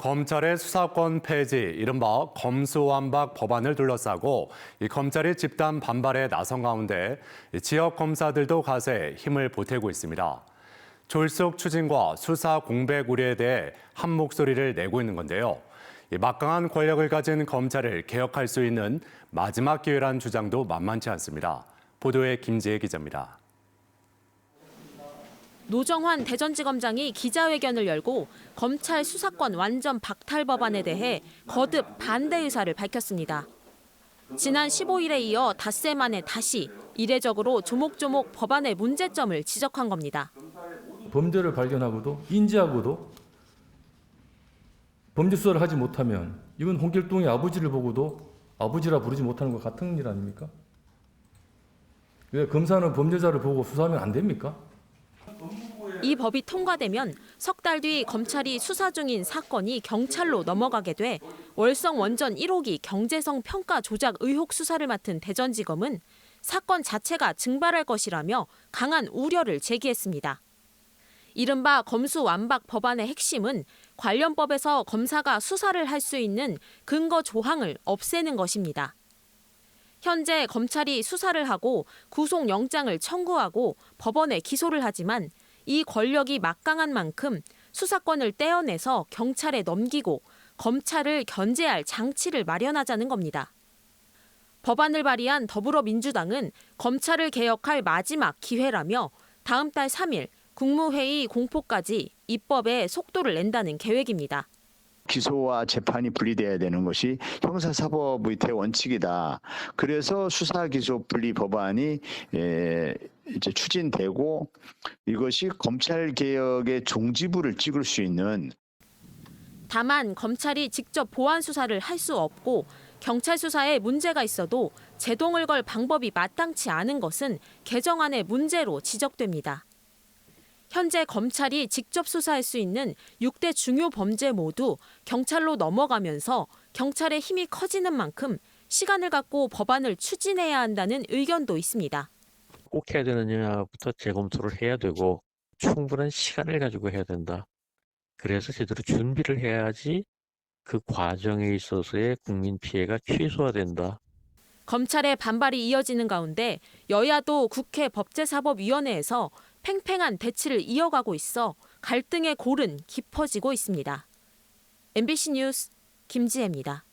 검찰의 수사권 폐지, 이른바 검수완박 법안을 둘러싸고 검찰이 집단 반발에 나선 가운데 지역 검사들도 가세에 힘을 보태고 있습니다. 졸속 추진과 수사 공백 우려에 대해 한 목소리를 내고 있는 건데요. 막강한 권력을 가진 검찰을 개혁할 수 있는 마지막 기회란 주장도 만만치 않습니다. 보도에 김지혜 기자입니다. 노정환 대전지검장이 기자회견을 열고 검찰 수사권 완전 박탈 법안에 대해 거듭 반대 의사를 밝혔습니다. 지난 15일에 이어 닷새 만에 다시 이례적으로 조목조목 법안의 문제점을 지적한 겁니다. 범죄를 발견하고도 인지하고도 범죄 수사를 하지 못하면 이건 홍길동의 아버지를 보고도 아버지라 부르지 못하는 것 같은 일 아닙니까? 왜 검사는 범죄자를 보고 수사하면 안 됩니까? 이 법이 통과되면 석 달 뒤 검찰이 수사 중인 사건이 경찰로 넘어가게 돼 월성 원전 1호기 경제성 평가 조작 의혹 수사를 맡은 대전지검은 사건 자체가 증발할 것이라며 강한 우려를 제기했습니다. 이른바 검수완박 법안의 핵심은 관련법에서 검사가 수사를 할 수 있는 근거 조항을 없애는 것입니다. 현재 검찰이 수사를 하고 구속영장을 청구하고 법원에 기소를 하지만 이 권력이 막강한 만큼 수사권을 떼어내서 경찰에 넘기고 검찰을 견제할 장치를 마련하자는 겁니다. 법안을 발의한 더불어민주당은 검찰을 개혁할 마지막 기회라며 다음 달 3일 국무회의 공포까지 입법에 속도를 낸다는 계획입니다. 기소와 재판이 분리돼야 되는 것이 형사사법의 대원칙이다. 그래서 수사기소 분리 법안이 이제 추진되고 이것이 검찰 개혁의 종지부를 찍을 수 있는. 다만 검찰이 직접 보안 수사를 할 수 없고 경찰 수사에 문제가 있어도 제동을 걸 방법이 마땅치 않은 것은 개정안의 문제로 지적됩니다. 현재 검찰이 직접 수사할 수 있는 6대 중요 범죄 모두 경찰로 넘어가면서 경찰의 힘이 커지는 만큼 시간을 갖고 법안을 추진해야 한다는 의견도 있습니다. 꼭 해야 되느냐부터 재검토를 해야 되고 충분한 시간을 가지고 해야 된다. 그래서 제대로 준비를 해야지 그 과정에 있어서의 국민 피해가 최소화된다. 검찰의 반발이 이어지는 가운데 여야도 국회 법제사법위원회에서 팽팽한 대치를 이어가고 있어 갈등의 골은 깊어지고 있습니다. MBC 뉴스 김지혜입니다.